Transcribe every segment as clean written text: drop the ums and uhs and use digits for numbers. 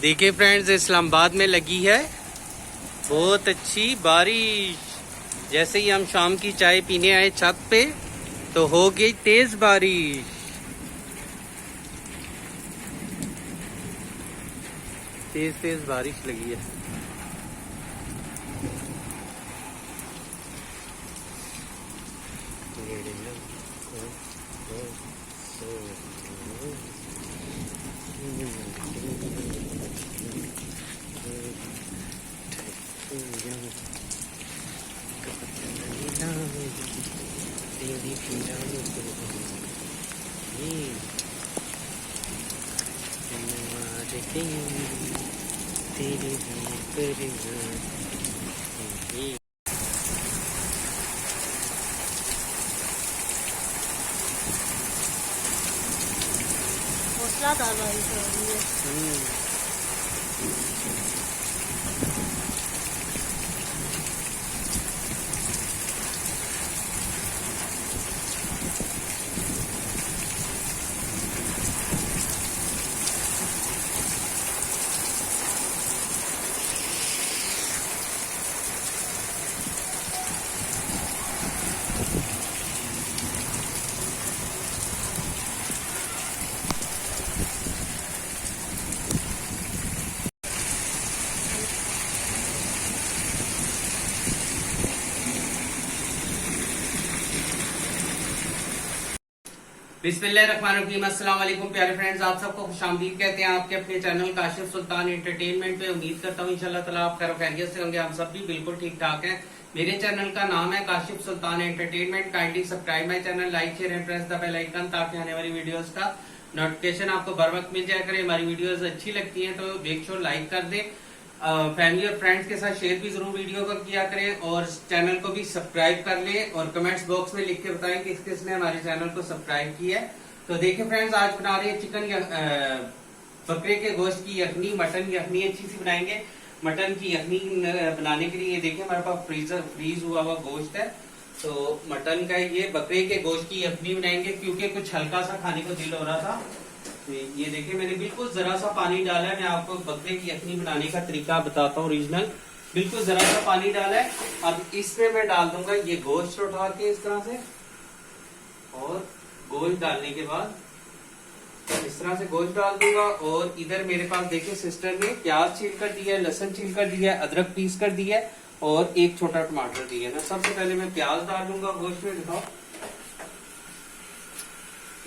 देखिए फ्रेंड्स, इस्लामाबाद में लगी है बहुत अच्छी बारिश। जैसे ही हम शाम की चाय पीने आए छत पे तो हो गई तेज बारिश। तेज तेज बारिश लगी है। मूसलाधार बारिश हो रही है। बिस्मिल्लाहिर्रहमानिर्रहीम। अस्सलाम वालेकुम प्यारे फ्रेंड्स, आप सबको खुशामदीद कहते हैं आपके अपने चैनल काशिफ सुल्तान एंटरटेनमेंट पे। उम्मीद करता हूँ इंशाल्लाह ताला आप खैर खैरियत से होंगे। हम सब भी बिल्कुल ठीक ठाक हैं। मेरे चैनल का नाम है Kashif Sultan entertainment. Kindly subscribe my channel, like share and press the bell icon ताकि आने वाली वीडियोस का नोटिफिकेशन आपको बर वक्त मिल जाया करे। हमारी वीडियोस अच्छी लगती हैं तो मेक श्योर लाइक कर दें, फैमिली और फ्रेंड्स के साथ शेयर भी जरूर वीडियो को किया करें और चैनल को भी सब्सक्राइब कर लें और कमेंट्स बॉक्स में लिख के बताएं किस किसने हमारे चैनल को सब्सक्राइब किया है। तो देखिए फ्रेंड्स, आज बना रहे हैं चिकन बकरे के गोश्त की यखनी, मटन यखनी अच्छी सी बनाएंगे। मटन की यखनी बनाने के लिए ये देखिए हमारे पास फ्रीज हुआ हुआ गोश्त है। तो मटन का ये बकरे के गोश्त की यखनी बनाएंगे क्योंकि कुछ हल्का सा खाने को दिल हो रहा था। तो ये देखिए मैंने बिल्कुल जरा सा पानी डाला है। मैं आपको बकरे की यखनी बनाने का तरीका बताता हूँ ओरिजिनल। बिल्कुल जरा सा पानी डाला है। अब इसमें मैं डाल दूंगा ये गोश्त उठा के इस तरह से, और गोश्त डालने के बाद इस तरह से गोश्त डाल दूंगा। और इधर मेरे पास देखिए सिस्टर ने प्याज छील कर दिया है, लहसुन छील कर दिया है, अदरक पीस कर दिया है और एक छोटा टमाटर दिया है ना। सबसे पहले मैं प्याज डाल दूंगा गोश्त में। दिखाओ,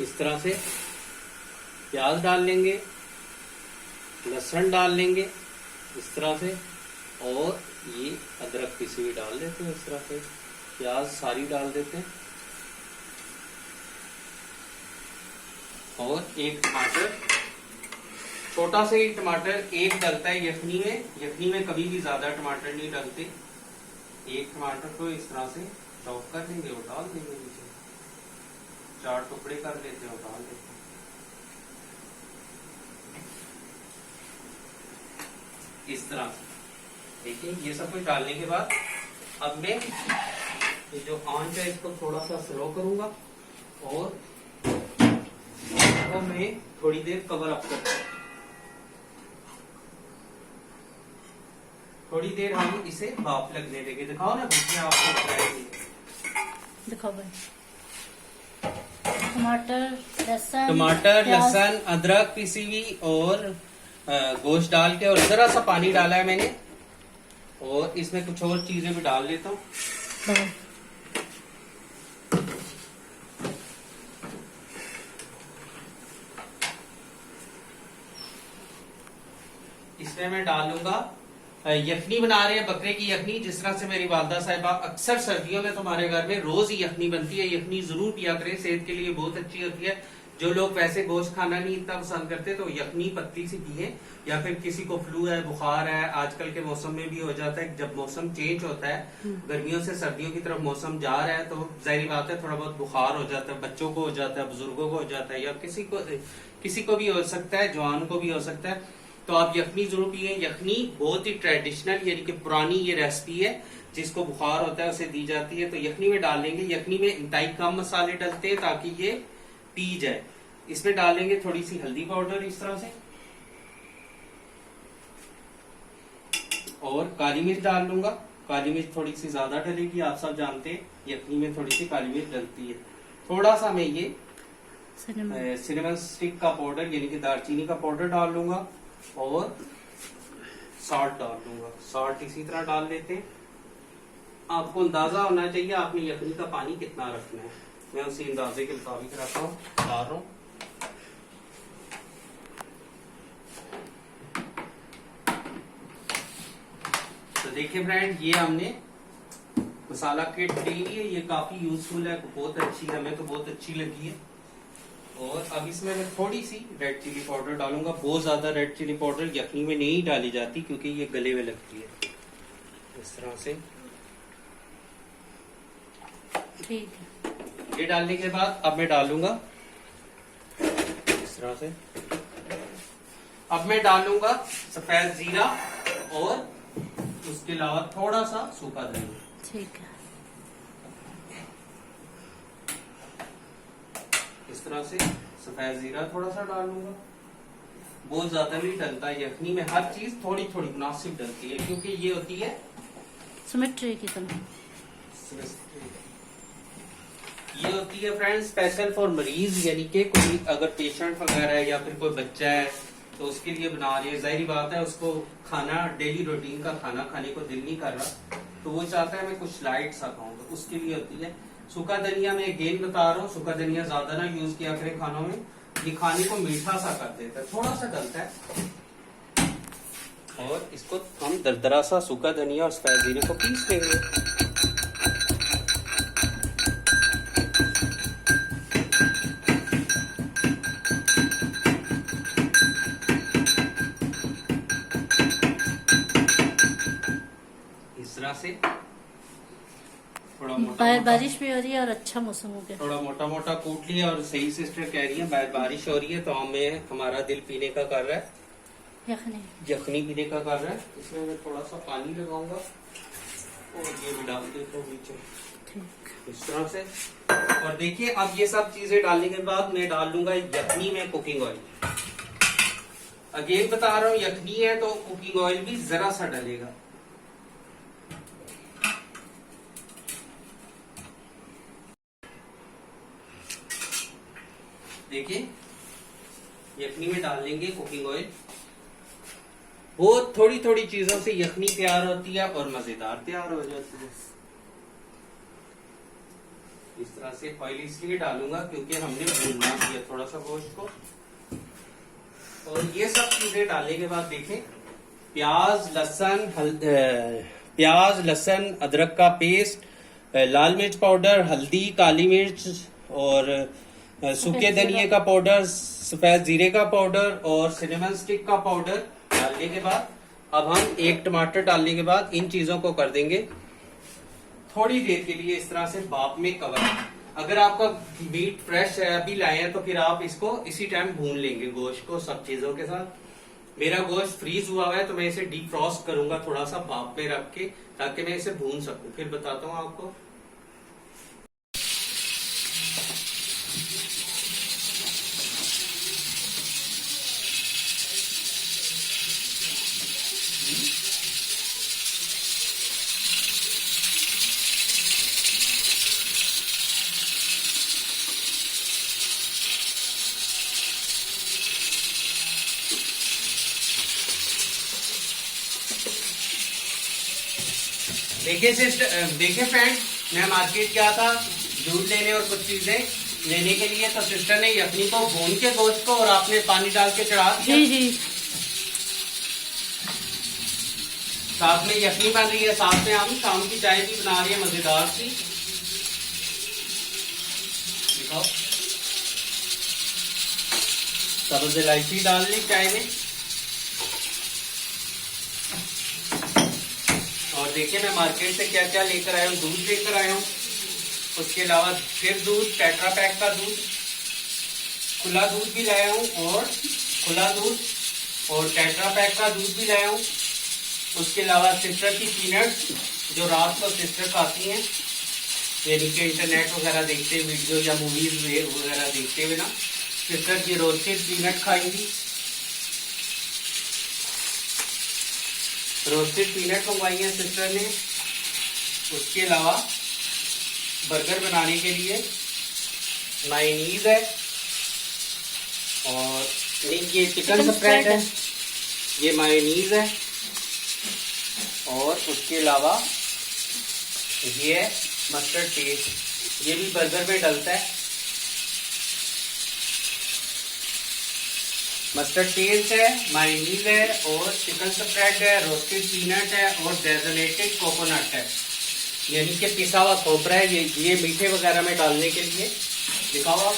इस तरह से प्याज डाल लेंगे, लहसुन डाल लेंगे इस तरह से, और ये अदरक पीसी हुई डाल देते हैं इस तरह से। प्याज सारी डाल देते हैं और एक टमाटर, छोटा सा ही टमाटर एक डलता है यखनी में। यखनी में कभी भी ज्यादा टमाटर नहीं डलते। एक टमाटर को इस तरह से चॉप कर देंगे और डाल देंगे नीचे। 4 टुकड़े कर लेते हैं और डाल देते हैं इस तरह से। देखिए ये सब कुछ डालने के बाद अब मैं ये जो आंच है इसको थोड़ा सा स्लो करूंगा और तो मैं थोड़ी देर कवर अप करता हूँ। थोड़ी देर हम इसे भाप लगने देंगे। दिखाओ ना भैया, आपको बताएंगे। दिखाओ भाई। टमाटर, लहसुन, अदरक पीसी हुई और गोश्त डाल के और जरा सा पानी डाला है मैंने। और इसमें कुछ और चीजें भी डाल लेता हूँ। इसमें मैं डालूंगा यखनी बना रहे हैं बकरे की यखनी। जिस तरह से मेरी वालदा साहिबा अक्सर सर्दियों में तुम्हारे घर में रोज ही यखनी बनती है। यखनी जरूर पिया करें, सेहत के लिए बहुत अच्छी होती है। जो लोग वैसे गोश्त खाना नहीं इतना पसंद करते तो यखनी पतली सी पिए। या फिर किसी को फ्लू है, बुखार है, आजकल के मौसम में भी हो जाता है। जब मौसम चेंज होता है, गर्मियों से सर्दियों की तरफ मौसम जा रहा है, तो जाहिर बात है थोड़ा बहुत बुखार हो जाता है। बच्चों को हो जाता है, बुजुर्गों को हो जाता है, या किसी को भी हो सकता है, जवान को भी हो सकता है। तो आप यखनी जरूर पिए। यखनी बहुत ही ट्रेडिशनल यानी कि पुरानी ये रेसिपी है, जिसको बुखार होता है उसे दी जाती है। तो यखनी में डालेंगे। यखनी में इंतहाई कम मसाले डलते हैं ताकि ये पी जाए। इसमें डालेंगे थोड़ी सी हल्दी पाउडर इस तरह से, और काली मिर्च डाल लूंगा। काली मिर्च थोड़ी सी ज्यादा डलेगी, आप सब जानते हैं यखनी में थोड़ी सी काली मिर्च डलती है। थोड़ा सा मैं ये सिनेमन स्टिक का पाउडर यानी कि दालचीनी का पाउडर डाल लूंगा और सॉल्ट डाल लूंगा। सॉल्ट इसी तरह डाल लेते हैं। आपको अंदाजा होना चाहिए आपने यखनी का पानी कितना रखना है, मैं उसी अंदाजे के मुताबिक रखा हूँ, डाल रहा हूँ। तो देखिए फ्रेंड, ये हमने मसाला किट ली है, ये काफी यूजफुल है, बहुत अच्छी है, हमें तो बहुत अच्छी लगी है। और अब इसमें मैं थोड़ी सी रेड चिली पाउडर डालूंगा। बहुत ज्यादा रेड चिली पाउडर यखनी में नहीं डाली जाती क्योंकि ये गले में लगती है। इस तरह से ठीक है। ये डालने के बाद अब मैं डालूंगा इस तरह से, अब मैं डालूंगा सफेद जीरा और उसके अलावा थोड़ा सा सूखा धनिया। ठीक है। इस तरह से सफेद जीरा थोड़ा सा डालूंगा। बहुत ज्यादा नहीं डलता है यखनी में, हर चीज थोड़ी थोड़ी मुनासिब डलती है क्योंकि ये होती है सिमेट्री की तरह। ये होती है फ्रेंड्स स्पेशल फॉर मरीज, यानी कि कोई अगर पेशेंट वगैरह है या फिर कोई बच्चा है तो उसके लिए बना रही है। जाहिर बात है उसको खाना, डेली रूटीन का खाना खाने को दिल नहीं कर रहा, तो वो चाहता है मैं कुछ लाइट सा खाऊं, तो उसके लिए होती है। सूखा धनिया मैं अगेन बता रहा हूँ, सूखा धनिया ज्यादा ना यूज किया करें खानों में, ये खाने को मीठा सा कर देता है, थोड़ा सा डलता है। और इसको हम दरदरा सा सूखा धनिया और सफेद जीरे को पीस लेंगे। इस तरह से थोड़ा मोटा बाहर बारिश भी हो रही है और अच्छा मौसम हो गया। थोड़ा मोटा मोटा कूट लिया। और सही सिस्टर कह रही है बाहर बारिश हो रही है तो हमें हमारा दिल पीने का कर रहा है, यखनी पीने का कर रहा है। इसमें मैं थोड़ा सा पानी लगाऊंगा और ये भी डाल देता हूँ नीचे इस तरह से। और देखिए अब ये सब चीजें डालने के बाद मैं डाल लूंगा यखनी में कुकिंग ऑयल। अगेन बता रहा हूँ यखनी है तो कुकिंग ऑयल भी जरा सा डलेगा। देखिए यखनी में डाल लेंगे कुकिंग ऑयल। बहुत थोड़ी थोड़ी चीजों से यखनी तैयार होती है और मजेदार तैयार हो जाती है। इस तरह से ऑयल इसलिए डालूंगा क्योंकि हमने भूनना किया थोड़ा सा गोश्त को। और ये सब चीजें डालने के बाद देखें प्याज लहसुन अदरक का पेस्ट, लाल मिर्च पाउडर, हल्दी, काली मिर्च और सूखे धनिए का पाउडर, सफेद जीरे का पाउडर और सिनेमन स्टिक का पाउडर डालने के बाद अब हम एक टमाटर डालने के बाद इन चीजों को कर देंगे थोड़ी देर के लिए इस तरह से भाप में कवर। अगर आपका मीट फ्रेश है अभी लाए हैं तो फिर आप इसको इसी टाइम भून लेंगे गोश्त को सब चीजों के साथ। मेरा गोश्त फ्रीज हुआ हुआ है तो मैं इसे डीप फ्रॉस्ट करूंगा थोड़ा सा भाप में रख के ताकि मैं इसे भून सकूं, फिर बताता हूँ आपको। देखिए फ्रेंड, मैं मार्केट गया था दूध लेने और कुछ चीजें लेने के लिए, तो सिस्टर ने यखनी को भून के गोश्त को और आपने पानी डाल के चढ़ा दिया। जी जी। साथ में यखनी बन रही है, साथ में हम शाम की चाय भी बना रही है मजेदार सी। दिखाओ, सब्ज इलायची डाल ली चाय में। और देखिए मैं मार्केट से क्या क्या लेकर आया हूँ। दूध लेकर आया हूँ, उसके अलावा फिर दूध, टेट्रा पैक का दूध, खुला दूध भी लाया हूँ और खुला दूध और टेट्रा पैक का दूध भी लाया हूँ। उसके अलावा सिस्टर की पीनट्स जो रात को सिस्टर खाती हैं, यानी कि इंटरनेट वगैरह देखते हुए वीडियो या मूवीज वगैरह देखते हुए ना, सिस्टर की रोस्टेड पीनट खाएंगी। रोस्टेड पीनट मंगवाई है सिस्टर ने। उसके अलावा बर्गर बनाने के लिए मायोनीज है, और ये चिकन स्प्रेड है, ये मायोनीज है, और उसके अलावा ये है मस्टर्ड पेस्ट, ये भी बर्गर में डलता है। मस्टर्ड पेस्ट है, मायोनीज है, और चिकन स्प्रेड है, रोस्टेड पीनट है, और डेजोनेटेड कोकोनट है, यानी कि पिसा हुआ खोपरा है। ये मीठे वगैरह में डालने के लिए दिखाओ आप।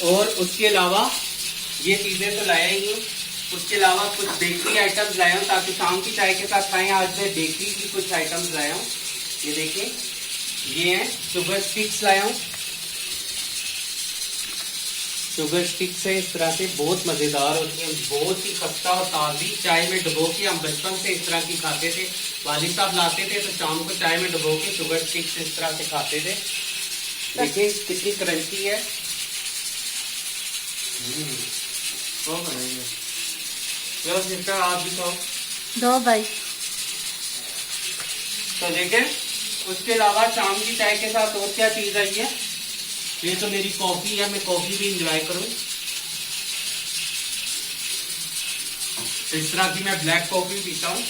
और उसके अलावा ये चीजें तो लाया ही हूँ, उसके अलावा कुछ बेकरी आइटम्स लाया हूँ ताकि शाम की चाय के साथ खाएं। आज मैं बेकरी की कुछ आइटम्स लाया हूँ। ये देखिए, ये है शुगर स्टिक्स लाया हूँ। शुगर स्टिक्स है, इस तरह से बहुत मजेदार होती है, बहुत ही खस्ता और ताजी। चाय में डुबो के हम बचपन से इस तरह की खाते थे, वालिद साहब लाते थे तो शाम को चाय में डुबो के शुगर स्टिक्स इस तरह से खाते थे। देखिए कितनी क्रंची है। चलो सिस्टर आप भी खाओ। दो भाई। तो देखें, उसके अलावा शाम की चाय के साथ और क्या चीज आई है। ये तो मेरी कॉफी है, मैं कॉफी भी इंजॉय करूं। इस तरह की मैं ब्लैक कॉफी पीता हूं।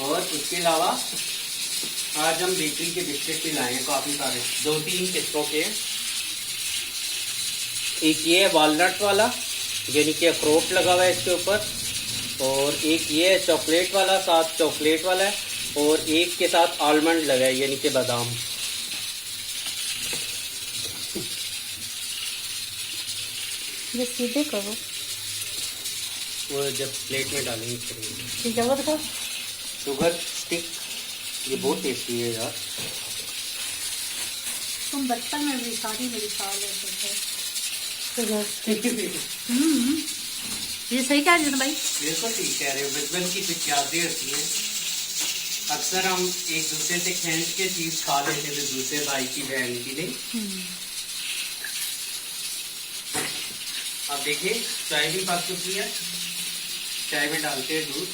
और उसके अलावा आज हम बेकरी के बिस्किट भी लाए हैं काफी सारे, 2-3 किस्मों के। एक ये है वॉलनट वाला, यानी कि अखरोट लगा हुआ है इसके ऊपर, और एक ये है चॉकलेट वाला, साथ चॉकलेट वाला है, और एक के साथ आलमंड लगा है यानी कि बादाम। ये सीधे करो, वो जब प्लेट में डालेंगे जबरदस्त। शुगर स्टिक, ये बहुत टेस्टी है यार। तुम बचपन में भी सारी मेरी खा लेते थे। ये सही कह रहे हो भाई। बिल्कुल ठीक कह रहे हो, बचपन की कुछ यादें होती हैं। अक्सर हम एक दूसरे से खींच के चीज खा लेते थे, दूसरे भाई की बहन की नहीं। आप देखिए चाय भी पक चुकी है, चाय में डालते हैं दूध।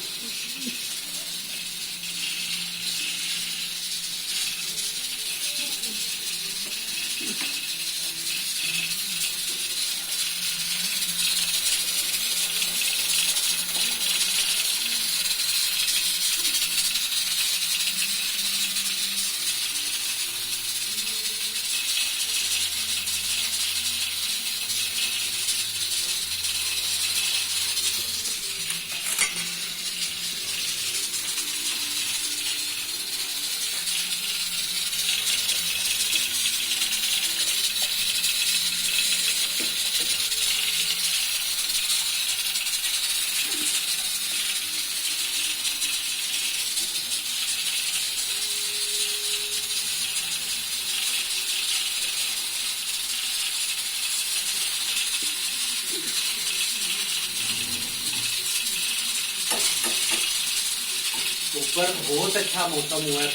ऊपर बहुत अच्छा मौसम हुआ है,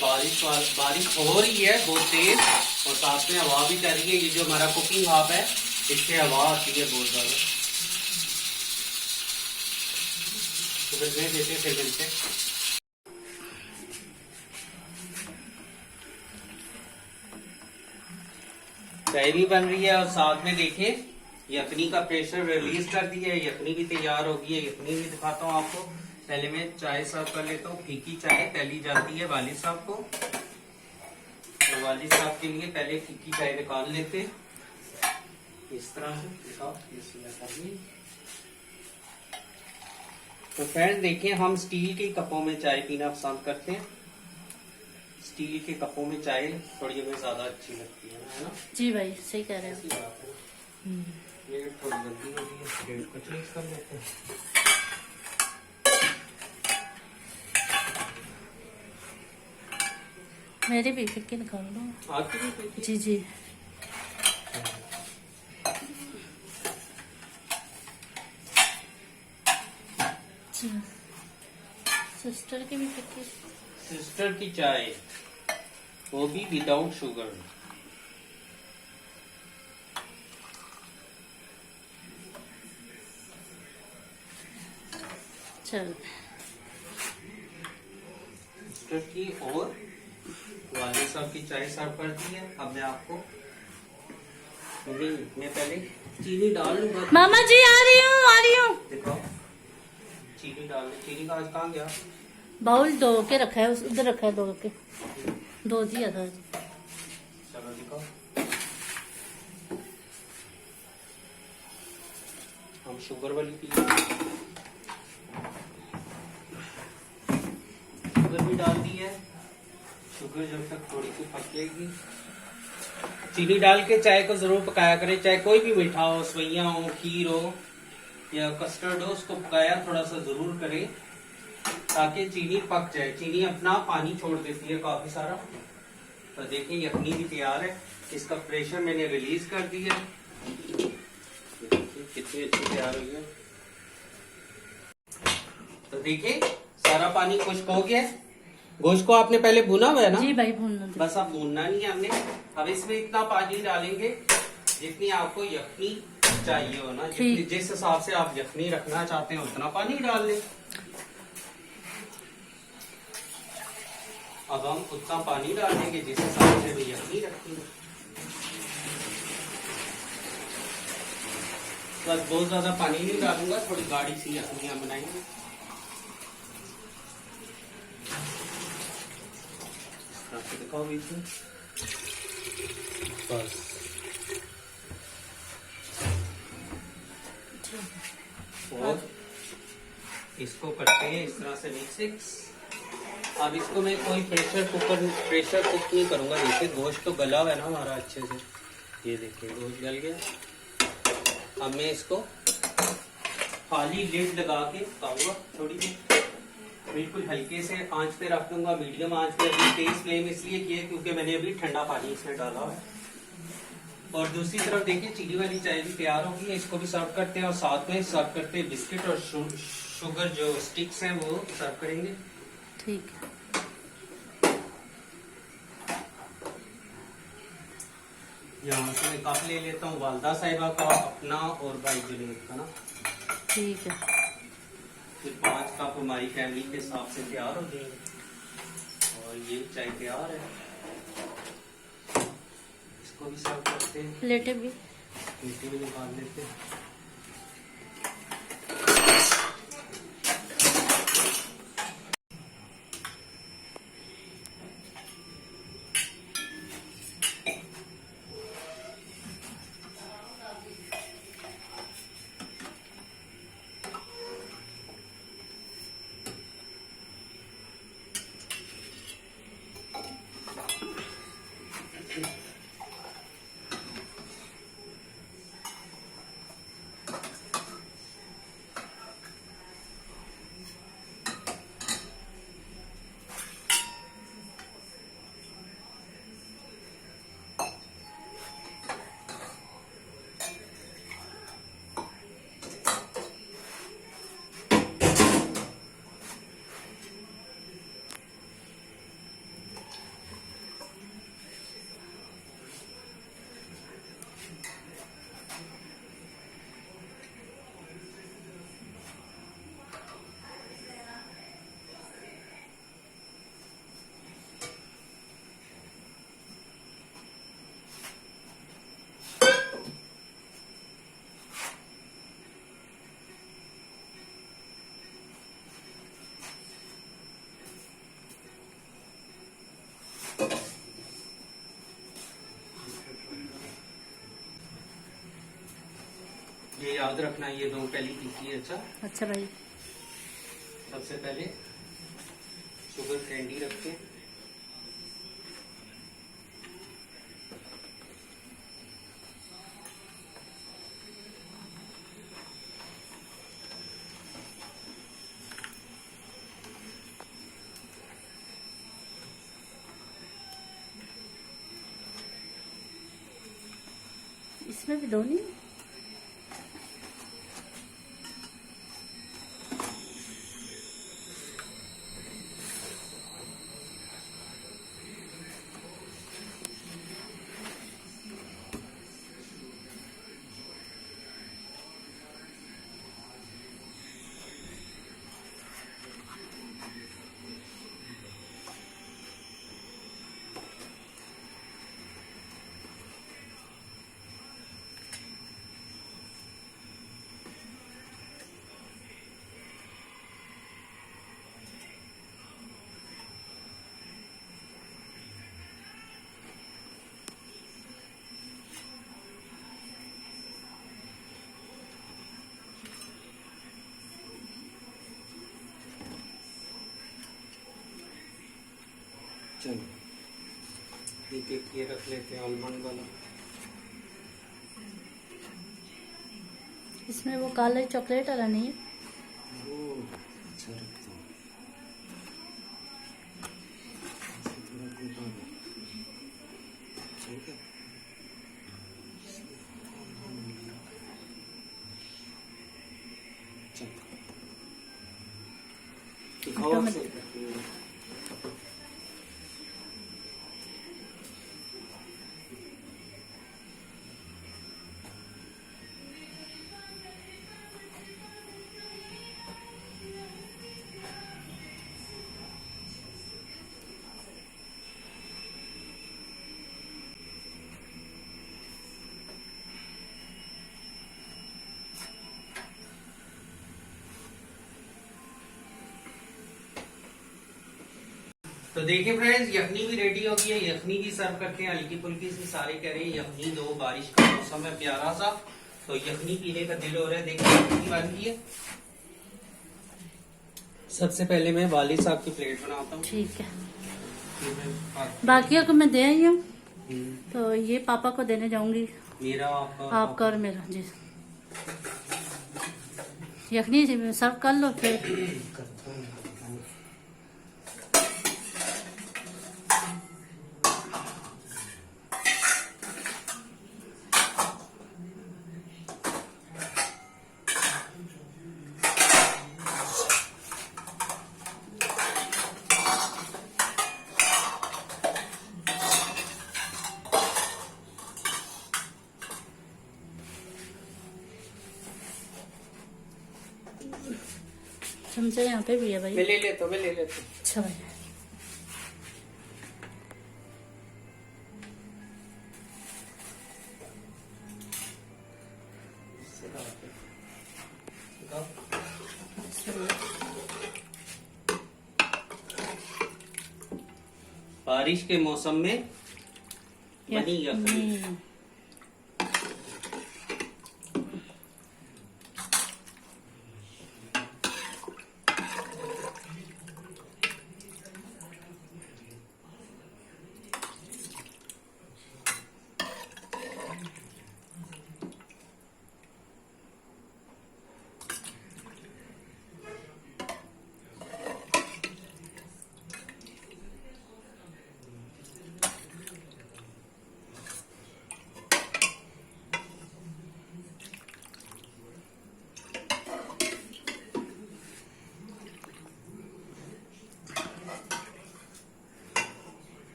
बारिश हो रही है बहुत तेज, और साथ में हवा भी चल रही है। ये जो हमारा कुकिंग हॉब है, इससे हवा आती है बहुत ज्यादा। तो फिर देते फिर मिलते। चाय भी बन रही है, और साथ में देखिए यखनी का प्रेशर रिलीज कर दिया है, यखनी भी तैयार हो गई है। यखनी भी दिखाता हूँ आपको। पहले मैं चाय सर्व कर लेता हूँ। फीकी चाय तैली जाती है वालिद साहब को, तो वालिद साहब के लिए पहले फीकी चाय निकाल लेते हैं इस तरह से। दिखाओ, तो फ्रेंड देखिए, हम स्टील के कपों में चाय पीना पसंद करते हैं। स्टील के कपों में चाय थोड़ी हमें ज्यादा अच्छी लगती है ना। जी भाई सही कह रहे हो। ये थोड़ी जल्दी हो रही है, प्लेट को चेंज कर लेते हैं। मेरे भी फिर निकाल लो। आपकी भी फीकी? जी जी। सिस्टर की भी फिर। सिस्टर की चाय, वो भी विदाउट शुगर। चल सिस्टर की और वाले साहब की चाय सर्व कर दी है। अब मैं आपको मैं पहले चीनी डाल लूंगा। मामा जी आ रही हूँ, आ रही हूँ। देखो चीनी डाल, चीनी का आज कहाँ गया? बाउल धो के रखा है, उधर रखा है, धो के धो दिया था। चलो देखो हम शुगर वाली पी, शुगर भी डाल दी है। शुगर जब तक थोड़ी सी पकेगी, चीनी डाल के चाय को जरूर पकाया करें। चाहे कोई भी मीठा हो, सवैया हो, खीर हो या कस्टर्ड हो, उसको पकाया थोड़ा सा जरूर करें ताकि चीनी पक जाए। चीनी अपना पानी छोड़ देती है काफी सारा। तो देखिए यखनी भी तैयार है, इसका प्रेशर मैंने रिलीज कर दिया। कितनी अच्छी तैयार हुई है। तो देखिए सारा पानी खुश्क हो गया। गोश्त को आपने पहले भुना हुआ है ना? जी भाई भून लो। बस अब भूनना नहीं है हमने। अब इसमें इतना पानी डालेंगे जितनी आपको यखनी चाहिए हो ना, जिस हिसाब से आप यखनी रखना चाहते हैं उतना पानी डाल लें। अब हम उतना पानी डाल देंगे जिस हिसाब से भी यखनी रखनी है। बस बहुत ज्यादा पानी नहीं डालूंगा, थोड़ी गाढ़ी सी यखनियां बनाएंगे। दिखाओ बीच में, बस और इसको करते हैं इस तरह से मिक्स। अब इसको मैं कोई प्रेशर कुक नहीं करूंगा। देखिए गोश्त तो गला हुआ है ना हमारा अच्छे से, ये देखिए गोश्त गल गया। अब मैं इसको खाली लिड लगा के पकाऊंगा, थोड़ी सी बिल्कुल हल्के से आंच पे रख दूंगा, मीडियम आंच पे। अभी तेज फ्लेम इसलिए किया क्योंकि मैंने अभी ठंडा पानी इसमें डाला है। और दूसरी तरफ देखिए चीनी वाली चाय भी तैयार होगी है, इसको भी सर्व करते हैं। और साथ में सर्व करते हैं बिस्किट और शुगर जो स्टिक्स हैं वो सर्व करेंगे। ठीक है। यहाँ से मैं कप ले लेता हूँ वालदा साहिबा का, अपना और भाई जुनेद का ना। ठीक है। फिर 5 कप हमारी फैमिली के हिसाब से तैयार हो जाएंगे। और ये चाय तैयार है, इसको भी सर्व करते हैं। प्लेटें भी निकाल लेते हैं। ये याद रखना, ये 2 पहली पीसी है। अच्छा भाई। सबसे पहले शुगर कैंडी रखते, इसमें भी दो नहीं। चलो एक एक ये रख लेते हैं आलमंड वाला। इसमें वो काला चॉकलेट वाला नहीं है। ओ अच्छा रखता हूँ। थोड़ा घुमा दो। ठीक है। दिखाओ ऑटोमेटिक। सही करके। तो देखिए फ्रेंड्स, यखनी भी रेडी हो गई है। यखनी भी सर्व करते हैं हल्की फुल्की सी। सारे कह रहे हैं यखनी दो, बारिश का मौसम है प्यारा सा, तो यखनी पीने का दिल हो रहा है। देखिए यखनी बन गई है। सबसे पहले मैं वालिद साहब की प्लेट बनाता हूँ। ठीक है, बाकियों को मैं दे आई हूँ, तो ये पापा को देने जाऊंगी। मेरा आपका और मेरा जी। यखनी सर्व कर लो फिर। चमचा यहाँ पे भी है भाई। मैं ले लेता हूँ। अच्छा भाई। बारिश के मौसम में बनी यखनी।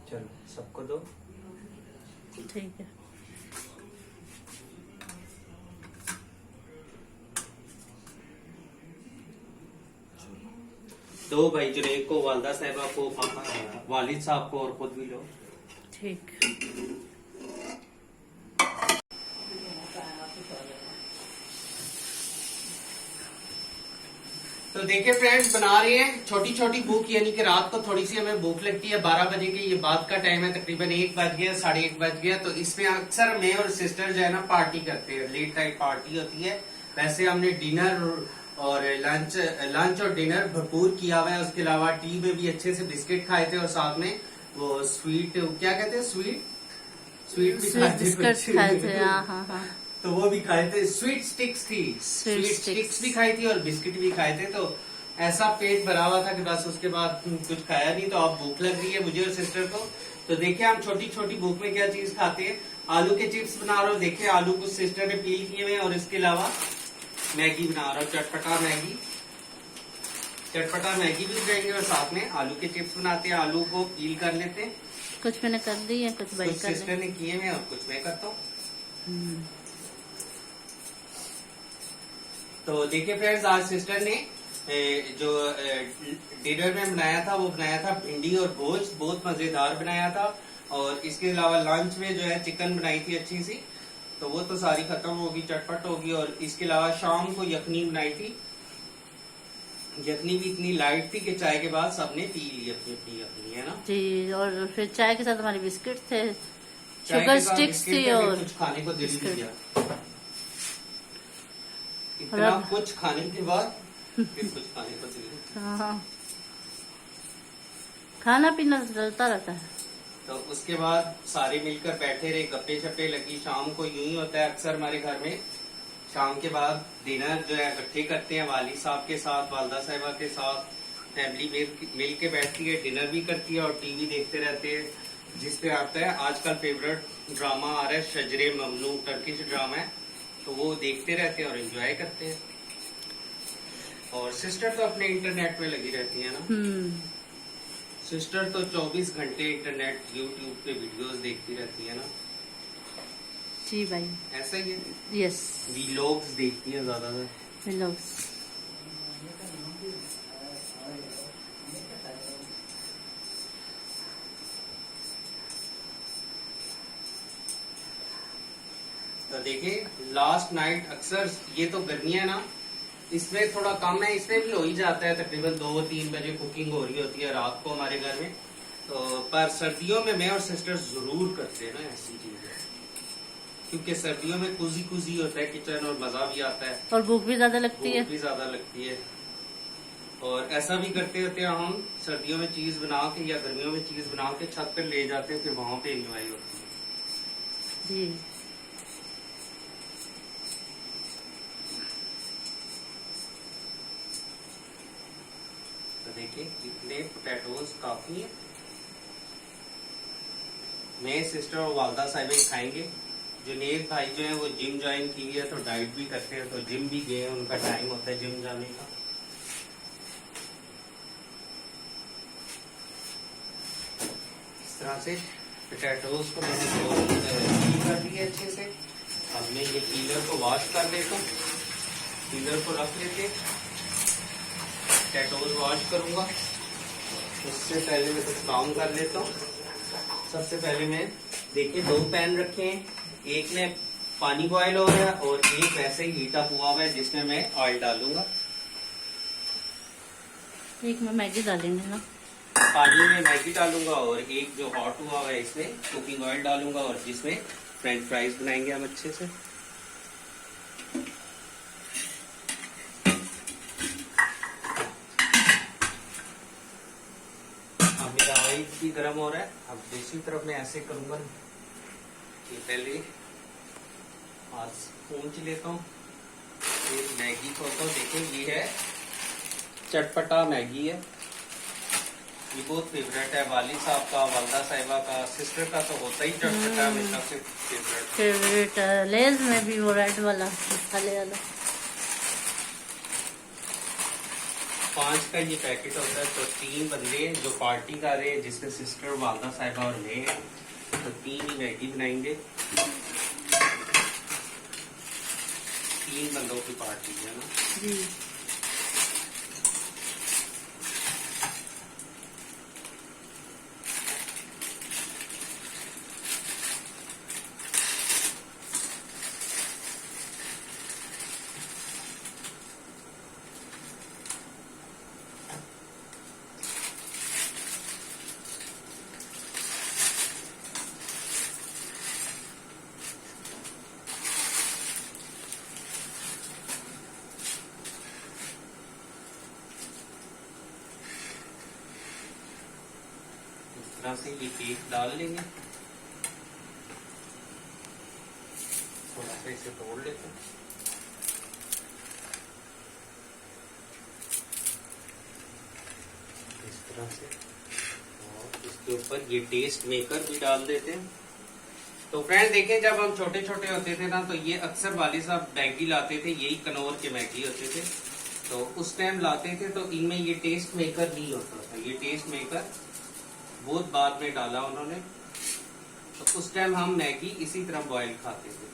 चलो सबको दो। ठीक है। दो भाई जुनैद को, वालदा साहिबा को, पापा वालिद साहब को, और खुद भी लो। ठीक। तो देखिए फ्रेंड्स, बना रहे हैं छोटी छोटी भूख, यानी कि रात को थोड़ी सी हमें भूख लगती है। 12 बजे के ये बाद का टाइम है, तकरीबन 1 बज गया, 1:30 बज गया। तो इसमें अक्सर मैं और सिस्टर जो है ना पार्टी करते हैं, लेट नाइट पार्टी होती है। वैसे हमने डिनर और लंच और डिनर भरपूर किया हुआ है। उसके अलावा टी में भी अच्छे से बिस्किट खाए थे, और साथ में वो स्वीट, क्या कहते हैं, स्वीट भी खाए थे। हाँ। तो वो भी खाए थे। स्वीट स्टिक्स थी, स्वीट स्टिक्स भी खाई थी और बिस्किट भी खाए थे। तो ऐसा पेट भरा हुआ था कि बस उसके बाद कुछ खाया नहीं। तो अब भूख लग रही है मुझे और सिस्टर को। तो देखिए हम छोटी छोटी भूख में क्या चीज खाते हैं। आलू के चिप्स बना रहा हूँ। देखिए आलू को सिस्टर ने पील किए हुए, और इसके अलावा मैगी बना रहा हूँ, चटपटा मैगी भी बनाएंगे, और साथ में आलू के चिप्स बनाते हैं। आलू को पील कर लेते हैं। कुछ मैंने कर दी है, कुछ भाई कर सिस्टर ने किए हुए और कुछ मैं करता हूँ। तो देखिए फ्रेंड्स, आज सिस्टर ने जो डिनर में बनाया था, वो बनाया था भिंडी और गोश्त, बहुत मजेदार बनाया था। और इसके अलावा लंच में जो है चिकन बनाई थी अच्छी सी, तो वो तो सारी खत्म होगी, चटपट होगी। और इसके अलावा शाम को यखनी बनाई थी। यखनी भी इतनी लाइट थी कि चाय के बाद सबने पी ली अपनी अपनी यखनी, है ना जी। और फिर चाय के साथ हमारे बिस्किट थे, चाय शुगर के साथ स्टिक्स बिस्किट थी, थे, और कुछ खाने को दिल भी किया। इतना रब- कुछ खाने के बाद फिर कुछ खाने को चाहिए। हाँ, खाना पीना तो चलता रहता है। तो उसके बाद सारे मिलकर बैठे रहे, गप्पे छप्पे लगी। शाम को यूं ही होता है अक्सर हमारे घर में, शाम के बाद डिनर जो है इकट्ठे करते हैं, वाली साहब के साथ, वालदा साहिबा के साथ। फैमिली मिल के बैठती है, डिनर भी करती है और टीवी देखते रहते हैं, जिस पे आता है आजकल फेवरेट ड्रामा आ रहा है शजरे ममनू, टर्किश ड्रामा है, तो वो देखते रहते हैं और एंजॉय करते हैं। और सिस्टर तो अपने इंटरनेट में लगी रहती है ना, सिस्टर तो 24 घंटे इंटरनेट यूट्यूब पे वीडियोस देखती रहती है ना। जी भाई। ऐसा ही है, यस, वीलॉग्स देखती है ज्यादातर। हेलो। तो देखिए लास्ट नाइट अक्सर, ये तो गर्मियां ना, इसमें थोड़ा कम है, इसमें भी हो ही जाता है तकरीबन 2-3 बजे कुकिंग हो रही होती है रात को हमारे घर में। तो पर सर्दियों में मैं और सिस्टर जरूर करते हैं ना ऐसी चीजें, क्योंकि सर्दियों में कुजी कुजी होता है किचन और मजा भी आता है और भूख भी ज्यादा लगती है। भूख भी ज्यादा लगती है। और ऐसा भी करते होते हैं हम, सर्दियों में चीज बना के या गर्मियों में चीज बना के छत पर ले जाते हैं, फिर वहां पे एंजॉय होती है। जी। तो देखिए इतने पोटैटोज काफी है। मैं, सिस्टर और वालदा साहिबा ही खाएंगे। जुनेद भाई जो है वो जिम ज्वाइन की है, तो डाइट भी करते हैं, तो जिम भी गए, उनका टाइम होता है जिम जाने का। इस तरह से पोटैटोज को मैंने पील कर दिया अच्छे से। अब मैं ये पीलर को वॉश कर लेता हूँ, पीलर को रख लेते, पोटैटोज वॉश करूंगा। उससे पहले मैं कुछ काम कर लेता हूँ। सबसे पहले मैं देखिए 2 पैन रखे हैं, एक में पानी बॉयल हो रहा है और एक वैसे ही हीट अप हुआ हुआ है जिसमें मैं ऑयल डालूंगा। एक में मैगी डालेंगे ना, पानी में मैगी डालूंगा और एक जो हॉट हुआ हुआ है इसमें कुकिंग ऑयल डालूंगा और जिसमें फ्रेंच फ्राइज बनाएंगे हम अच्छे से। अब मेरा ऑयल भी गर्म हो रहा है। अब दूसरी तरफ मैं ऐसे करूंगा कि पहले हाथ पूंछ लेता हूँ, फिर मैगी को तो देखिए ये है चटपटा मैगी है, ये बहुत फेवरेट है वाली साहब का, वालदा साहिबा का, सिस्टर का तो होता ही चटपटा, मेरा सबसे फेवरेट। लेज में भी वो रेड वाला मसाले वाला 5 का ये पैकेट होता है। तो 3 बंदे जो पार्टी कर रहे हैं, जिसमें सिस्टर, वालदा साहिबा और मैं हैं, तो 3 ही मैगी बनाएंगे। 3 बंदों की पार्टी है ना जी। इस तरह से ये केक डाल लेंगे, थोड़ा सा इसे तोड़ लेते हैं। इस तरह से, और इसके ऊपर ये टेस्ट मेकर भी डाल देते हैं। तो फ्रेंड देखें, जब हम छोटे छोटे होते थे ना, तो ये अक्सर वाली साहब मैगी लाते थे, यही कनौर के मैगी होते थे, तो उस टाइम लाते थे, तो इनमें ये टेस्ट मेकर नहीं होता था। ये टेस्ट मेकर बहुत बाद में डाला उन्होंने, तो उस टाइम हम मैगी इसी तरह बॉयल खाते थे।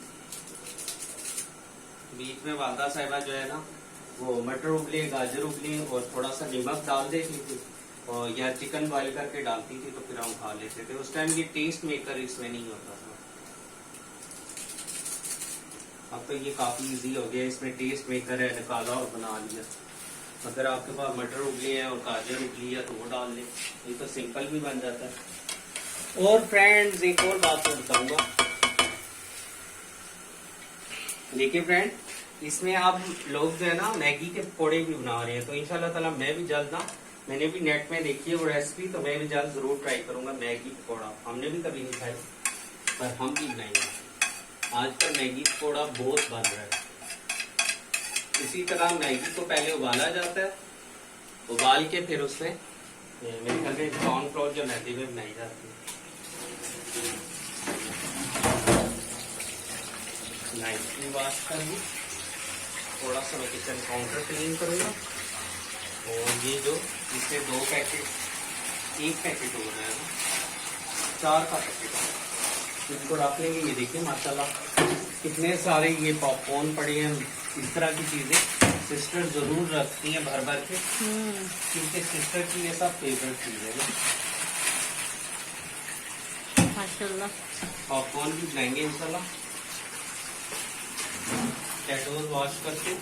बीच में वालदा साहिबा जो है ना, वो मटर उबले, गाजर उबले और थोड़ा सा नमक डाल देती थी, और या चिकन बॉईल करके डालती थी, तो फिर हम खा लेते थे। उस टाइम ये टेस्ट मेकर इसमें नहीं होता था। अब तो ये काफी इजी हो गया, इसमें टेस्ट मेकर है, निकाला और बना लिया। अगर आपके पास मटर उबली है और गाजर उबली है तो वो डाल लें, ये तो सिंपल भी बन जाता है। और फ्रेंड्स एक और बात मैं बताऊंगा, देखिए फ्रेंड, इसमें आप लोग जो है ना मैगी के पकौड़े भी बना रहे हैं, तो इंशाल्लाह ताला मैं भी जल्द ना, मैंने भी नेट में देखी है वो रेसिपी, तो मैं भी जल्द जरूर ट्राई करूंगा मैगी पकौड़ा। हमने भी कभी नहीं खाई, पर हम भी बनाएंगे। आजकल मैगी पकौड़ा बहुत बन रहा है। इसी तरह मैगी को पहले उबाला जाता है, उबाल के फिर उसमें मेरे ख्याल में कॉर्नफ्लोर जो मैदे में बनाई जाती है। नाइफली वॉश कर लूँ, थोड़ा सा मैं किचन काउंटर क्लीन करूँगा। और ये जो इससे 2 पैकेट, 1 पैकेट हो रहा है ना, 4 का पैकेट है, इनको रख लेंगे। ये देखिए माशाल्लाह कितने सारे ये पॉपकॉर्न पड़े हैं। इस तरह की चीजें सिस्टर जरूर रखती हैं भर भर के, क्योंकि सिस्टर की ये सब फेवरेट चीज है ना। माशाल्लाह। पॉपकॉर्न भी बनाएंगे इंशाल्लाह। टैटोज वॉश करके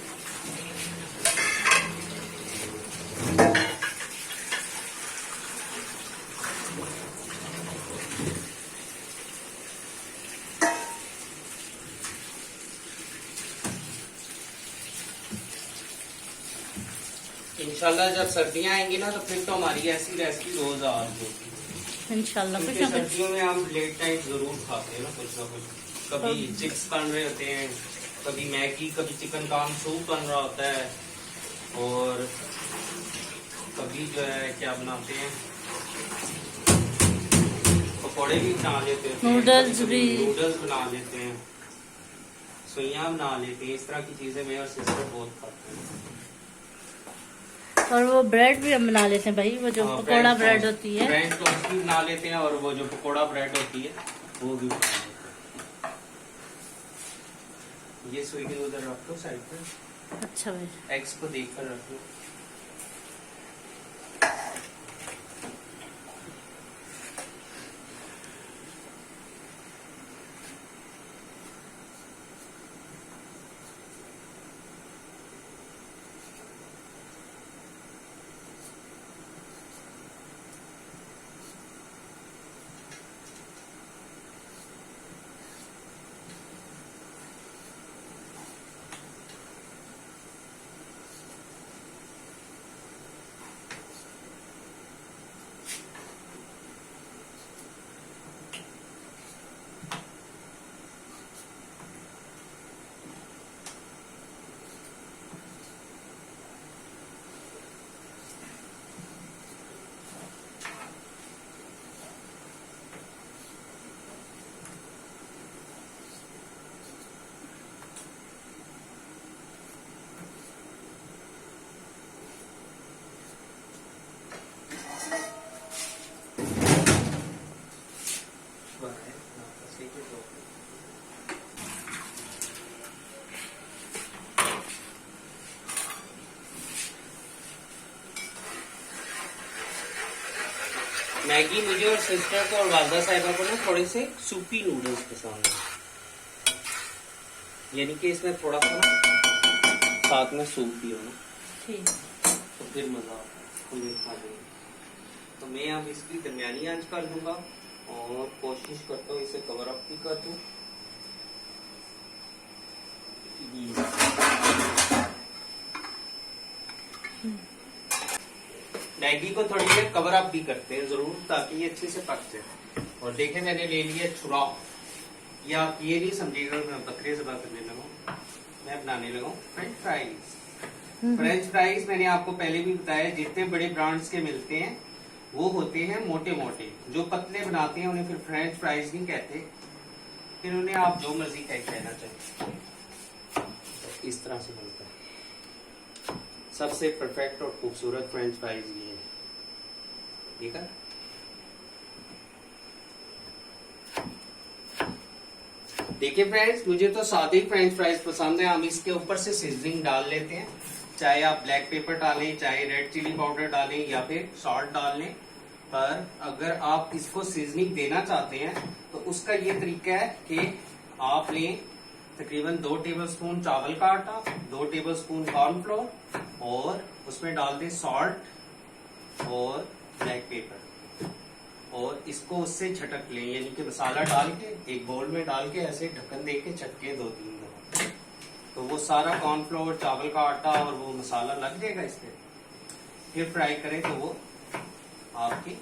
इंशाल्लाह जब सर्दियां आएंगी ना, तो फिर तो हमारी ऐसी रेसिपी रोज आ रही होगी इंशाल्लाह कुछ क्योंकि ना कुछ। सर्दियों में हम लेट नाइट जरूर खाते हैं ना कुछ ना कुछ। कभी चिप्स बन रहे होते हैं, कभी मैगी, कभी चिकन कॉर्न सूप बन रहा होता है, और कभी जो है क्या बनाते हैं, पकौड़े भी बना लेते हैं, नूडल्स भी, नूडल्स बना लेते हैं, सुइयां बना लेते हैं। इस तरह की चीजें मैं और सिस्टर बहुत खाते हैं। और वो ब्रेड भी हम बना लेते हैं भाई, वो जो पकोड़ा ब्रेड होती है, ब्रेड टोस्ट भी बना लेते हैं, और वो जो पकोड़ा ब्रेड होती है वो भी बना लेते हैं। ये सुई के उधर रख दो साइड पे। अच्छा भाई। एग्स को देख कर रख लो। मैगी मुझे और सिस्टर को और वालदा साहिबा को ना थोड़े से सूपी नूडल्स पसंद है, यानी कि इसमें थोड़ा सा ना साथ में सूप भी हो ना, ठीक, तो फिर मजा खा लेंगे। तो मैं अब इसकी दरमियानी आंच कर दूंगा और कोशिश करता हूँ इसे कवर अप भी कर दूं। मैगी को थोड़ी देर कवर अप भी करते हैं जरूर, ताकि ये अच्छे से पक जाए। और देखें मैंने ले लिया छुरा, या आप ये नहीं समझिएगा मैं बकरे से बात करने लगा, मैं बनाने लगा फ्रेंच फ्राइज। फ्रेंच फ्राइज मैंने आपको पहले भी बताया, जितने बड़े ब्रांड्स के मिलते हैं वो होते हैं मोटे मोटे, जो पतले बनाते हैं उन्हें फिर फ्रेंच फ्राइज नहीं कहते, फिर उन्हें आप जो मर्जी कहना चाहिए। तो इस तरह से बनता है सबसे परफेक्ट और खूबसूरत फ्रेंच फ्राइज ये है, ठीक है। देखिए फ्रेंड्स, मुझे तो सादे ही फ्रेंच फ्राइज पसंद है। हम इसके ऊपर से सीजनिंग डाल लेते हैं, चाहे आप ब्लैक पेपर डालें, चाहे रेड चिली पाउडर डालें, या फिर सॉल्ट डाल लें। पर अगर आप इसको सीजनिंग देना चाहते हैं तो उसका ये तरीका है कि आप लें तकरीबन 2 टेबलस्पून चावल का आटा, 2 टेबलस्पून कॉर्नफ्लोर, और उसमें डाल दें सॉल्ट और ब्लैक पेपर, और इसको उससे झटक लें, यानी कि मसाला डाल के एक बोल में डाल के ऐसे ढक्कन दे के झटके 2-3 दफा, तो वो सारा कॉर्नफ्लोर, चावल का आटा और वो मसाला लग जाएगा इस पे। फिर फ्राई करें तो वो आपके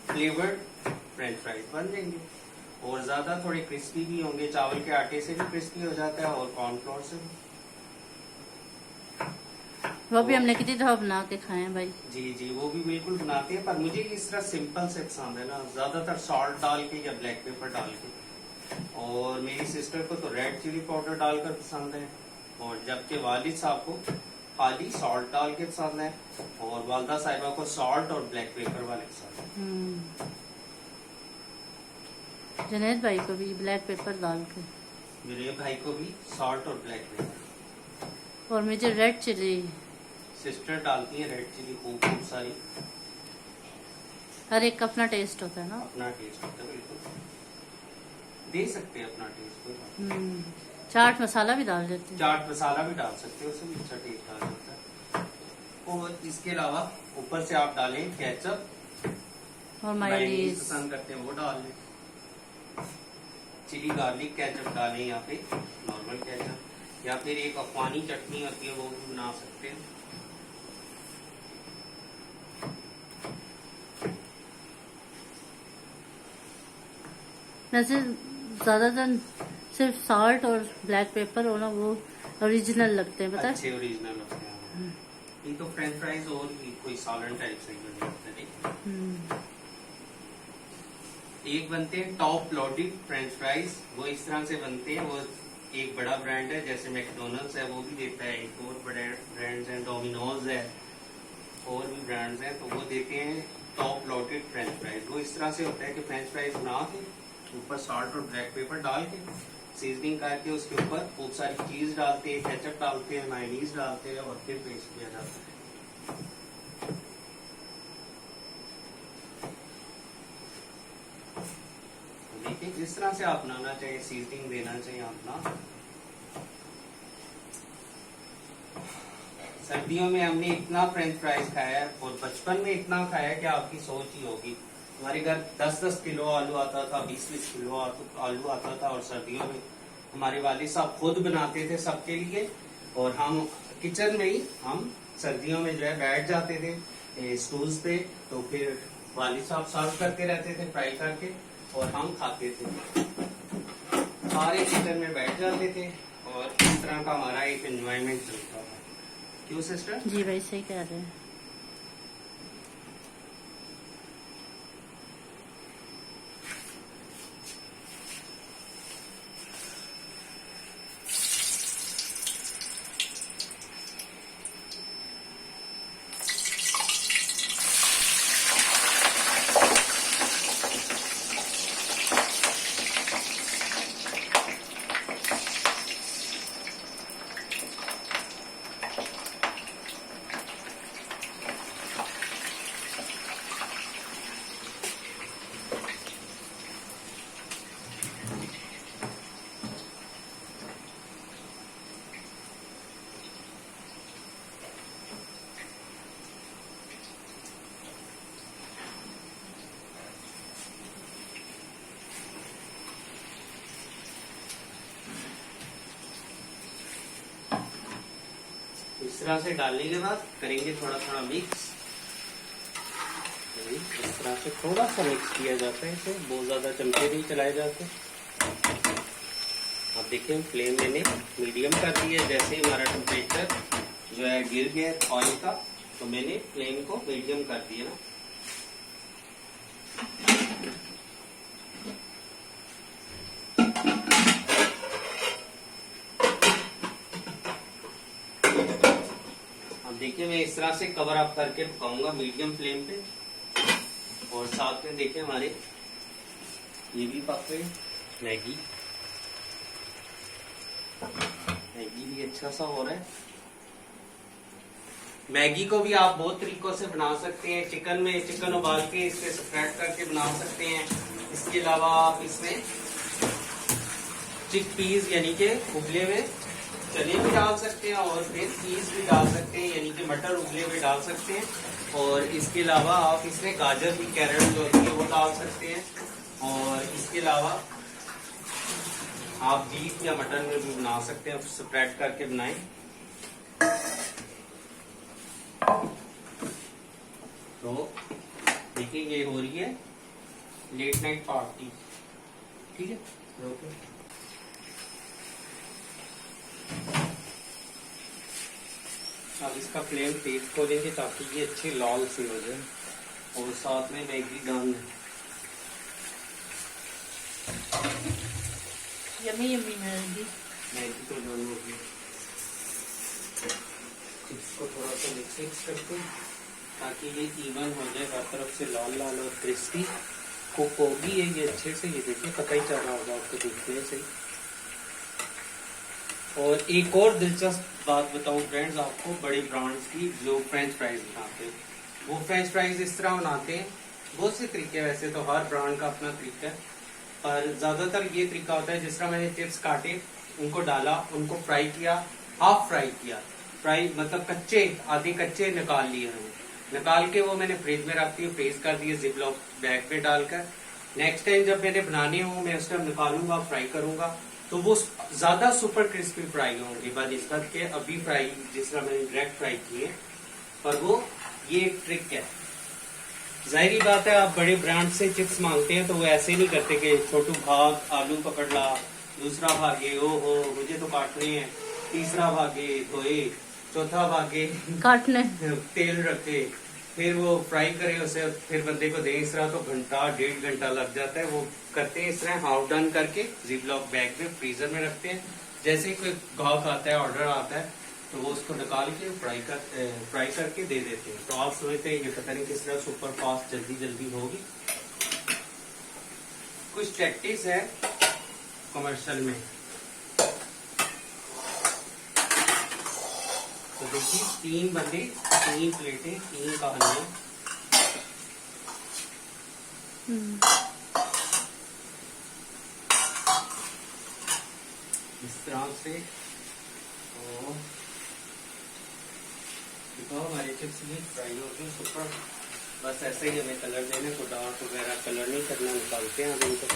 फ्लेवर्ड फ्रेंच फ्राइज बन जाएंगे और ज्यादा थोड़े क्रिस्पी भी होंगे। चावल के आटे से भी क्रिस्पी हो जाता है और कॉर्नफ्लोर से भी। वो भी हमने कितनी दफा बना के खाए हैं भाई। जी जी, वो भी बिल्कुल बनाते हैं, पर मुझे इस तरह सिंपल से पसंद है ना, ज्यादातर सॉल्ट डाल के या ब्लैक पेपर डाल के। और मेरी सिस्टर को तो रेड चिली पाउडर डालकर पसंद है, और जबकि वालिद साहब को खाली सॉल्ट डाल के पसंद है, और वालदा साहिबा को सॉल्ट और ब्लैक पेपर वाले पसंद है। जुनैद भाई को भी ब्लैक पेपर डाल के, मेरे भाई को भी सॉल्ट और ब्लैक पेपर, और मुझे रेड चिली। सिस्टर डालती है रेड चिली खूब सारी। हर एक का अपना टेस्ट होता है ना। अपना टेस्ट होता है, बिल्कुल दे सकते हैं अपना टेस्ट। चाट मसाला भी डाल देते हैं। चाट मसाला भी डाल सकते हो, उससे भी अच्छा टेस्ट आ जाता है। और इसके अलावा ऊपर से आप डालें केचप और मायोनीज मायोनीज पसंद करते हैं वो डाल लें। चिली गार्लिक केचप डालें या फिर नॉर्मल केचप, या फिर एक अफगानी चटनी होती है वो भी बना सकते हैं। वैसे ज्यादातर सिर्फ सॉल्ट और ब्लैक पेपर हो ना, वो ओरिजिनल लगते हैं, पता है। अच्छे ओरिजिनल होते हैं। ये तो फ्रेंच फ्राइज और भी कोई सालन टाइप से बन जाता है। एक बनते हैं टॉप लोडेड फ्रेंच फ्राइज, वो इस तरह से बनते हैं। वो एक बड़ा ब्रांड है जैसे मैकडोनल्ड्स है, वो भी देता है। एक और बड़े ब्रांड्स हैं, डोमिनोज है, और भी ब्रांड्स हैं, तो वो देते हैं टॉप लोडेड फ्रेंच फ्राइज। वो इस तरह से होता है कि फ्रेंच फ्राइज बना के ऊपर सॉल्ट और ब्लैक पेपर डाल के सीजनिंग करके उसके ऊपर खूब सारी चीज डालते हैं, केचप डालते हैं, मायोनीज डालते हैं और फिर पेश किया जाता है। देखिए जिस तरह से आप बनाना चाहिए, सीजनिंग देना चाहिए अपना। सर्दियों में हमने इतना फ्रेंच फ्राइज खाया है और बचपन में इतना खाया है कि आपकी सोच ही होगी। हमारे घर 10-10 किलो आलू आता था, 20-20 किलो आलू आता था, और सर्दियों में हमारे वालिद साहब खुद बनाते थे सबके लिए, और हम किचन में ही हम सर्दियों में जो है बैठ जाते थे स्टूल्स पे। तो फिर वालिद साहब सर्व करते रहते थे फ्राई करके, और हम खाते थे। सारे किचन में बैठ जाते थे और इस तरह का हमारा एक एंजॉयमेंट चलता था। क्यों सिस्टर? जी भाई सही कह रहे हैं। इस तरह से डालने के बाद करेंगे थोड़ा थोड़ा मिक्स। इस तरह से थोड़ा सा मिक्स किया जाता है, इसे बहुत ज्यादा चमचे नहीं चलाए जाते। अब देखिए फ्लेम मैंने मीडियम कर दी है। जैसे ही हमारा टेम्परेचर जो है गिर गया ऑयल का, तो मैंने फ्लेम को मीडियम कर दिया ना। देखिए मैं इस तरह से कवर अप करके पकाऊंगा मीडियम फ्लेम पे, और साथ में देखिए हमारे ये भी पक गए। मैगी भी अच्छा सा हो रहा है। मैगी को भी आप बहुत तरीकों से बना सकते हैं। चिकन उबाल के इसमें स्प्रेड करके बना सकते हैं। इसके अलावा आप इसमें चिकपीस यानी के उबले हुए चने भी डाल सकते हैं, और फिर पीस भी डाल सकते हैं यानी कि मटर उबले हुए डाल सकते हैं। और इसके अलावा आप इसमें गाजर भी, कैरेट जो होती है वो डाल सकते हैं। और इसके अलावा आप बीफ या मटन में भी बना सकते हैं, स्प्रेड करके बनाएं। तो देखिए ये हो रही है लेट नाइट पार्टी, ठीक है। ओके, अब इसका फ्लेम तेज खोलेंगे ताकि ये अच्छे लाल से हो जाए, और साथ में मैगी डालना है। Yummy yummy Maggi. मैगी तो डन होगी। इसको थोड़ा सा मिक्स करते हैं ताकि ये इवन हो जाए, हर तरफ से लाल लाल और क्रिस्पी कुक होगी ये अच्छे से। ये देखिए पता ही चल रहा होगा आपको देखने से। और एक और दिलचस्प बात बताऊं फ्रेंड्स आपको, बड़े ब्रांड्स की जो फ्रेंच फ्राइज बनाते हैं, वो फ्रेंच फ्राइज इस तरह बनाते हैं। बहुत से तरीके, वैसे तो हर ब्रांड का अपना तरीका है, पर ज्यादातर ये तरीका होता है जिस तरह मैंने चिप्स काटे, उनको डाला, उनको फ्राई किया, हाफ फ्राई किया, फ्राई मतलब कच्चे, आधे कच्चे निकाल लिए मैंने, निकाल के वो मैंने फ्रिज में रख दिए, फ्रीज कर दिए जिपलॉक बैग पे डालकर। नेक्स्ट टाइम जब मैंने बनाने हो मैं उस टाइम निकालूंगा, फ्राई करूंगा, तो वो ज्यादा सुपर क्रिस्पी फ्राई होंगे बनिस्बत के अभी फ्राई जिस तरह मैंने डायरेक्ट फ्राई किए। पर वो ये एक ट्रिक है। जाहिर बात है आप बड़े ब्रांड से चिप्स मांगते हैं तो वो ऐसे नहीं करते कि छोटू भाग आलू पकड़ ला, दूसरा भागे ओ हो मुझे तो काटने हैं, तीसरा भागे धोए, चौथा भागे काटने, तेल रखे, फिर वो फ्राई करे उसे, फिर बंदे को दे। इस तरह तो घंटा 1.5 घंटा लग जाता है। वो करते हैं इस तरह हाफ डन करके जिपलॉक बैग में फ्रीजर में रखते हैं। जैसे ही कोई ग्राहक आता है, ऑर्डर आता है, तो वो उसको निकाल के फ्राई करके दे देते हैं। तो आप समझते हैं ये पता नहीं किस तरह सुपर फास्ट जल्दी होगी। कुछ टैक्टिक्स है कमर्शियल में। तो देखिए 3 बंदे 3 प्लेटें 3 कहानियां। इस तरह से तो हमारे चिप्स भी फ्राई हो गए सुपर। बस ऐसे ही हमें कलर देने को, डार्क वगैरह कलर नहीं करना, निकालते हैं अब इनको।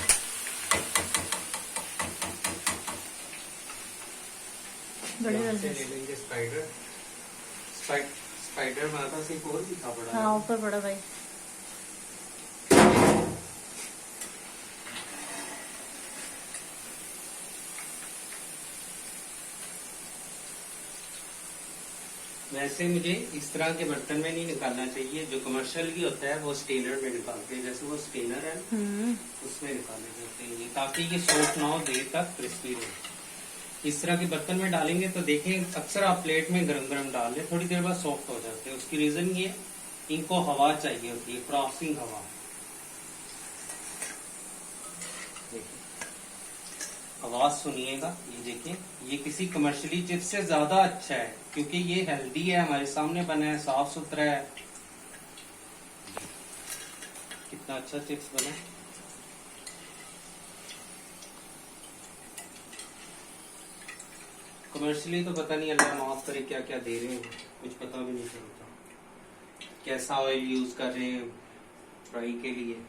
बड़े से ले लेंगे स्पाइडर। स्पाइडर माता से एक और भी था बड़ा। हाँ ऊपर बड़ा भाई। वैसे मुझे इस तरह के बर्तन में नहीं निकालना चाहिए, जो कमर्शियल भी होता है वो स्टेनर में निकालते हैं। जैसे वो स्टेनर है उसमें निकाले जाते हैं ये, ताकि ये सॉफ्ट ना हो, देर तक क्रिस्पी रहे। इस तरह के बर्तन में डालेंगे तो देखें अक्सर आप प्लेट में गरम गरम डाल लें, थोड़ी देर बाद सॉफ्ट हो जाते हैं। उसकी रीजन ये इनको हवा चाहिए होती है, क्रॉसिंग हवा। आवाज सुनिएगा, ये देखिए ये किसी कमर्शियली चिप्स से ज्यादा अच्छा है क्योंकि ये हेल्दी है, हमारे सामने बना है, साफ सुथरा है। कितना अच्छा चिप्स बना। कमर्शियली तो पता नहीं, अल्लाह माफ करे क्या क्या दे रहे हैं, कुछ पता भी नहीं चलता। कैसा ऑयल यूज कर रहे हैं फ्राई के लिए।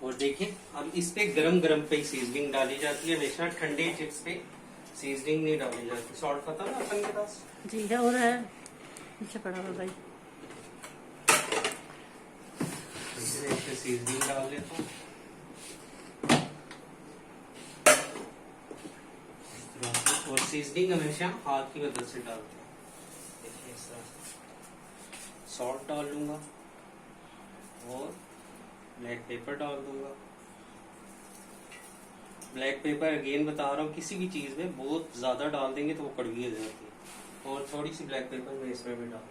और देखिए अब इस पे गरम गरम पे सीजनिंग डाली जाती है, हमेशा ठंडे चिप्स पे सीजनिंग नहीं डाली जाती। सॉल्ट पता ना अपन के पास जी है, और है पीछे पड़ा हुआ भाई। सीजनिंग डाल लेता हूँ। और सीजनिंग हमेशा हाथ की मदद से डालते हैं। देखिए इस तरह सॉल्ट डाल लूंगा और ब्लैक पेपर डाल दूंगा। ब्लैक पेपर अगेन बता रहा हूँ, किसी भी चीज में बहुत ज्यादा डाल देंगे तो वो कड़वी हो जाती है। और थोड़ी सी ब्लैक पेपर मैं इसमें भी डाल दूंगा।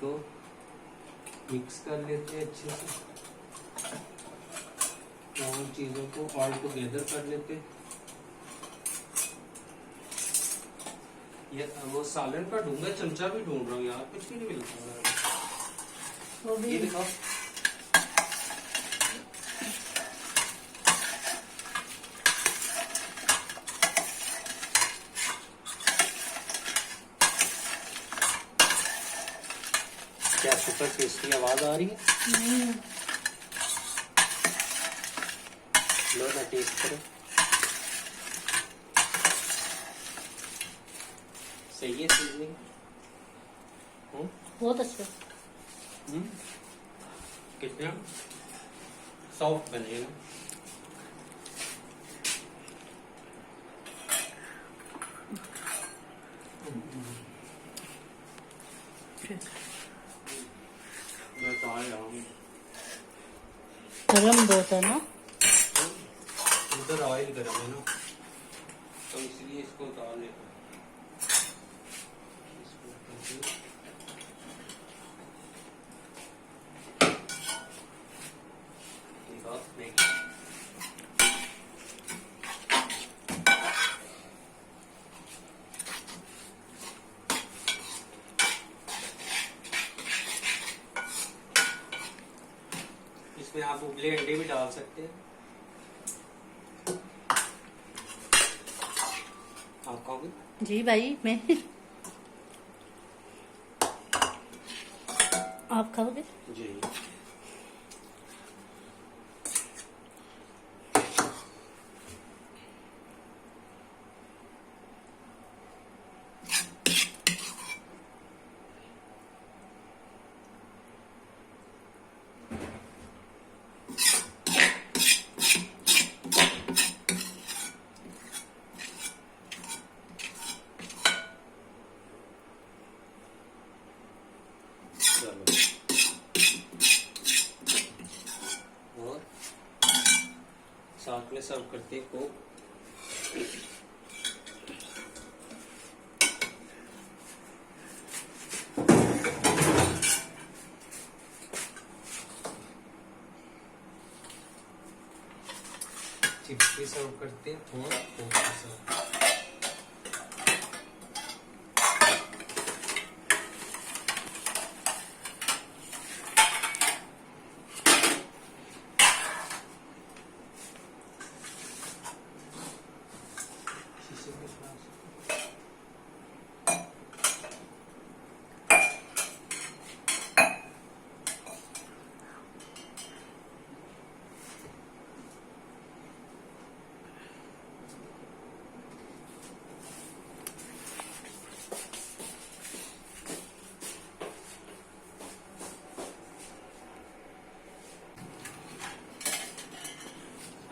तो मिक्स कर लेते हैं अच्छे से, दोनों चीजों को ऑल टुगेदर कर लेते। ये वो सालन का ढूंढा चमचा भी ढूंढ रहा हूँ यार, कुछ भी नहीं मिलता। वो भी ये दिखाओ, क्या सुपर टेस्टी आवाज आ रही है। लो ना टेस्ट करो। सही है सीजनिंग। बहुत अच्छा। कितना सॉफ्ट बनेगा। मैं तो आ जाऊंगी। गरम बहुत है ना। उधर ऑयल गर्म है ना, तो इसलिए इसको उतार लेते हैं। मैगी इसमें आप उबले अंडे भी डाल सकते हैं। आप खाओगे? जी भाई मैं। आप खाओगे? जी। और साथ में सर्व करते हैं कोक। चिप्स भी सर्व करते हैं और कोक भी सर्व।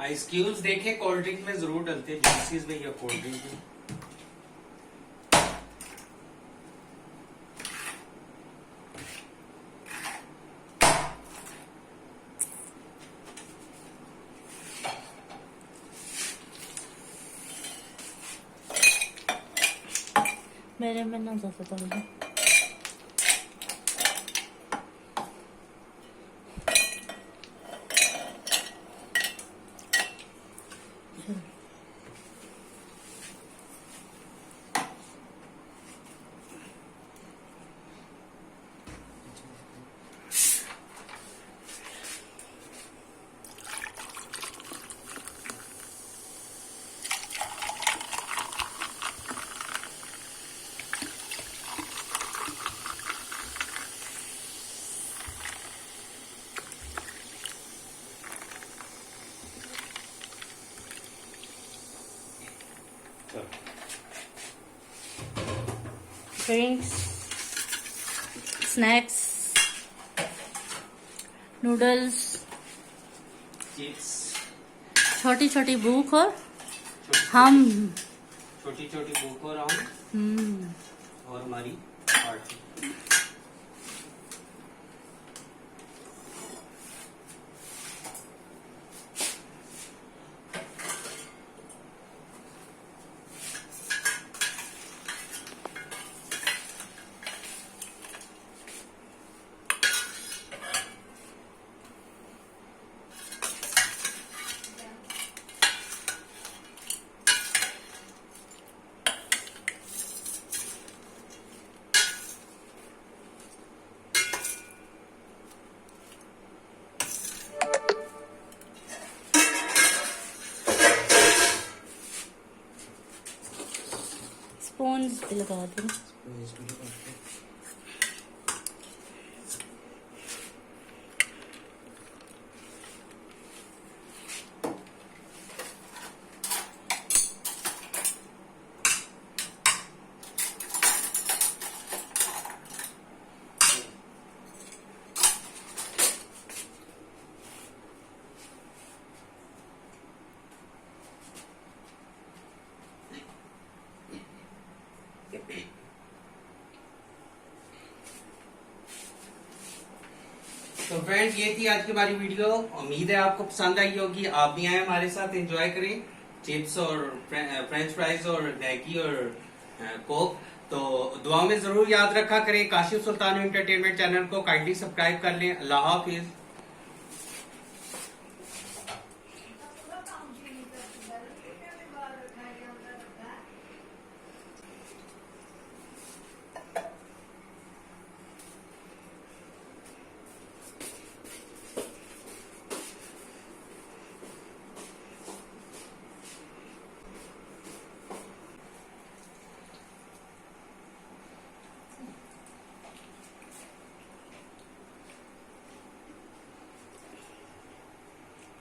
आइस क्यूब्स देखे कोल्ड ड्रिंक में जरूर डलते हैं, जूसीज में या कोल्ड ड्रिंक में। मेरे में ना ज्यादा पड़ेगा। ड्रिंक्स, स्नैक्स, नूडल्स, चिप्स, छोटी छोटी भूख और हम। छोटी छोटी भूख और हम और हमारी पार्टी। स्पून भी लगा दूँ। तो फ्रेंड्स ये थी आज की हमारी वीडियो। उम्मीद है आपको पसंद आई होगी। आप भी आए हमारे साथ, एंजॉय करें चिप्स और फ्रेंच फ्राइज और मैगी और कोक। तो दुआ में जरूर याद रखा करें। काशिफ सुल्तान एंटरटेनमेंट चैनल को काइंडली सब्सक्राइब कर लें। अल्लाह हाफिज।